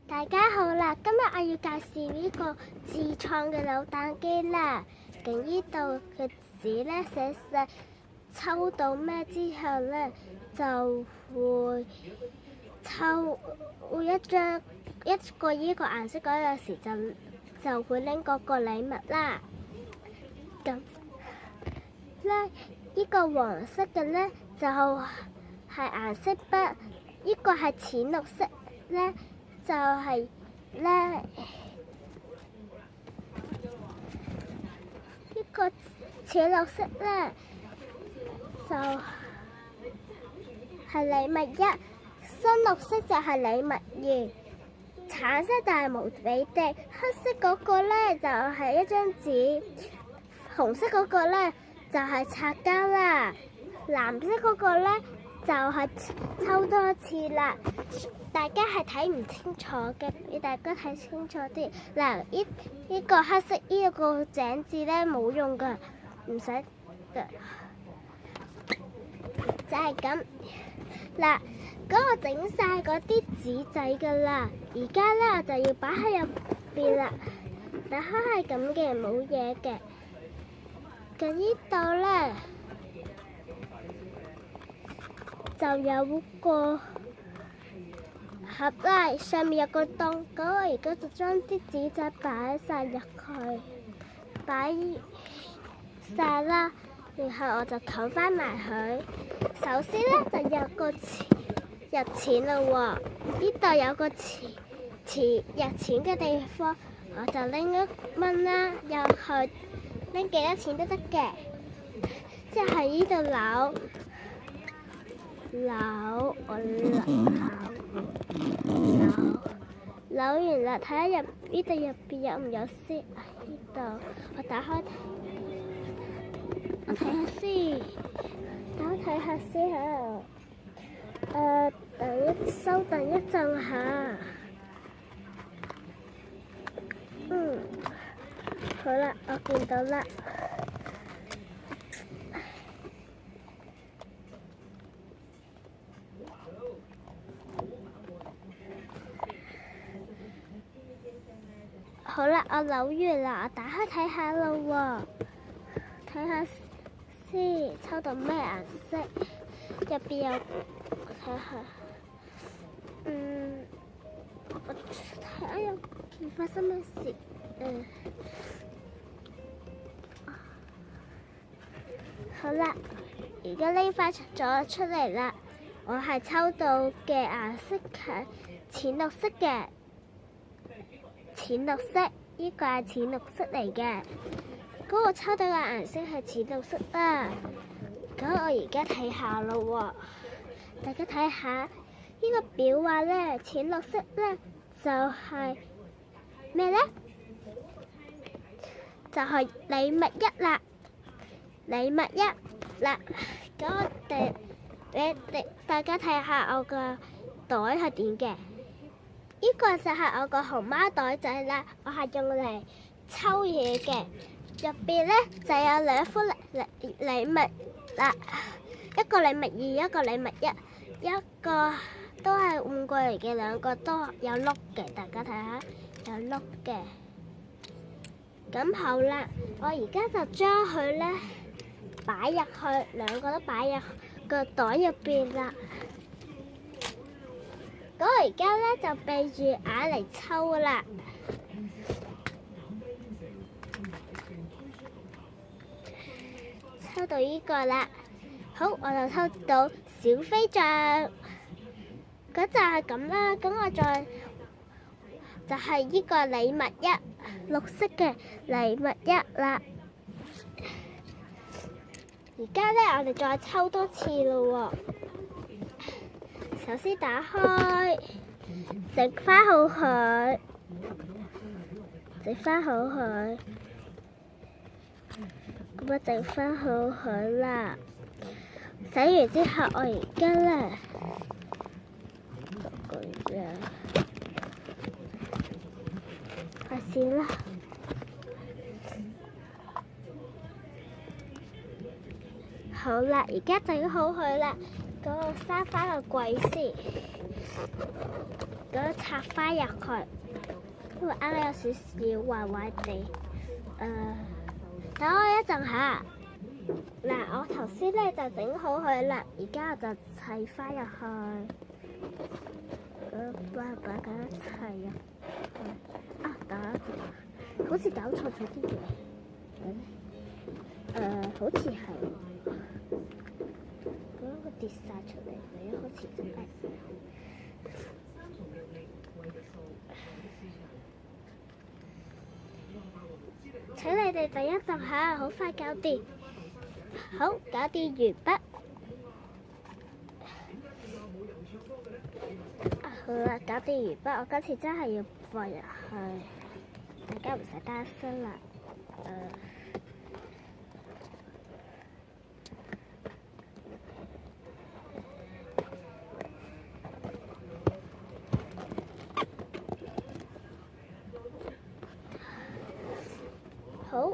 大家好啦，今日我要介紹呢個自創嘅扭蛋機啦。咁呢度嘅紙咧寫晒抽到咩之後咧，就會抽一個呢個顏色嗰陣時就會拎嗰個禮物啦。咁咧呢個黃色嘅咧就係顏色筆，呢個係淺綠色咧。就係咧，呢個淺綠色咧就係禮物一，深綠色就係禮物二，橙色就係無比的，黑色嗰個咧就係一張紙，紅色嗰個咧就係擦膠啦，藍色嗰個咧就係抽多次啦。大家係睇唔清楚嘅，俾大家睇清楚啲。嗱，呢個黑色呢個井字咧冇用噶，唔使嘅，就係咁。嗱，嗰個整晒嗰啲紙仔噶啦，而家咧我就要擺喺入邊啦。打開係咁嘅，冇嘢嘅。咁呢度咧就有個盒啦，上面有個洞，咁我而家就將啲紙仔擺晒入去，擺晒啦，然後我就冚翻埋佢。首先咧就有個入錢啦喎，呢度有個入錢嘅地方，我就拎1蚊啦，入去拎幾多錢都得嘅，即係呢度扭完啦，睇下呢度入邊有唔有先？呢度我打開，我睇下先，等我睇下先嚇。等一陣嚇。好啦，我見到啦。好啦，我扭完啦，我打開睇下啦喎，睇下先抽到咩顏色，入邊有睇下，我睇下有發生咩事，好啦，而家拎翻咗出嚟啦，我係抽到嘅顏色係淺綠色嘅。淺綠色，呢個係淺綠色嚟嘅。嗰個抽到嘅顏色係淺綠色啦。咁我而家睇下咯喎，大家睇下呢個表話咧，淺綠色咧就係咩咧？就係禮物一啦，禮物一啦。咁我哋大家睇下我個袋係點嘅。呢個就係我個熊貓袋仔啦，我係用嚟抽嘢嘅。入邊咧就有2副禮物啦，一個禮物二，一個禮物一，一個都係換過嚟嘅，2個都有碌嘅。大家睇下，有碌嘅。咁好啦，我而家就將佢咧擺入去，2個都擺入個袋入邊啦。咁我而家咧就閉住眼嚟抽啦，抽到呢個啦，好，我就抽到小飛象，咁就係咁啦。咁我就係呢個禮物一，綠色嘅禮物一啦。而家咧我哋再抽多次咯喎。首先打開，整翻好佢，咁啊整翻好佢啦。洗完之後，我而家咧開始啦。好啦，而家整好佢啦。咁我閂翻個櫃先。咁插花入去，因為啱啱有少少壞壞地。等我一陣下。嗱，我頭先咧就整好佢啦，而家我就砌花入去。把咁一砌啊！等一陣，好似搞錯咗啲嘢。好似係嗰個跌晒出嚟嘅，一開始就係。請你哋等一陣下，好快搞掂。好，搞掂完畢。好啦，搞掂完畢，我今次真係要放入去，大家唔使擔心啦。好，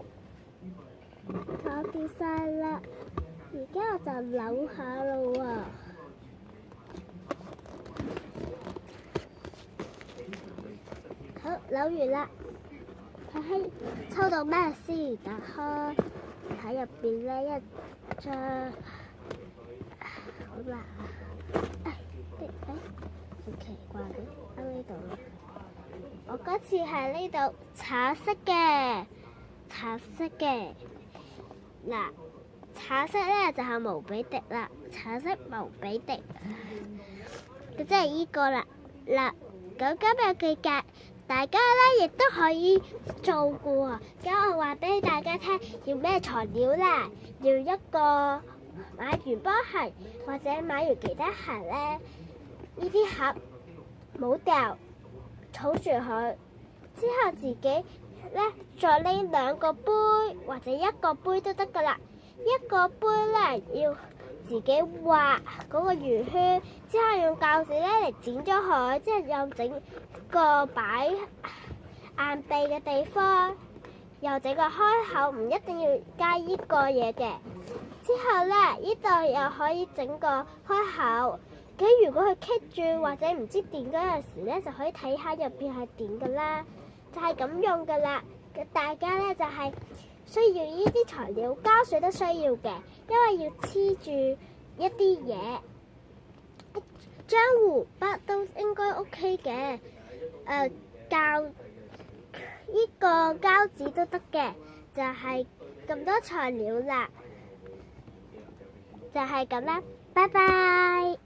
搞掂晒啦，而家我就扭下啦喎。好，扭完啦，睇下抽到咩先？打開睇入邊呢一張，好難啊！好奇怪嘅，喺呢度。我嗰次係呢度橙色嘅。嗱，橙色咧就係毛比迪啦，橙色毛比迪，即係依個啦。嗱，咁今日嘅計，大家咧亦都可以做嘅喎。咁我話俾大家聽，要咩材料啦？要一個買完波鞋或者買完其他鞋咧，呢啲盒冇掉，儲住佢，之後自己咧再拎2個杯或者1個杯都得噶啦。1個杯咧要自己畫嗰個圓圈，之後用鉸剪咧嚟剪咗佢，之後又整個擺硬幣嘅地方，又整個開口，唔一定要加依個嘢嘅。之後咧呢度又可以整個開口，咁如果佢棘住或者唔知點嗰陣時咧，就可以睇下入邊係點噶啦，就係咁用噶啦。大家咧就係需要呢啲材料，膠水都需要嘅，因為要黐住一啲嘢。漿糊筆都應該 OK 嘅，呢個膠紙都得嘅，就係咁多材料啦，就係咁啦，拜拜。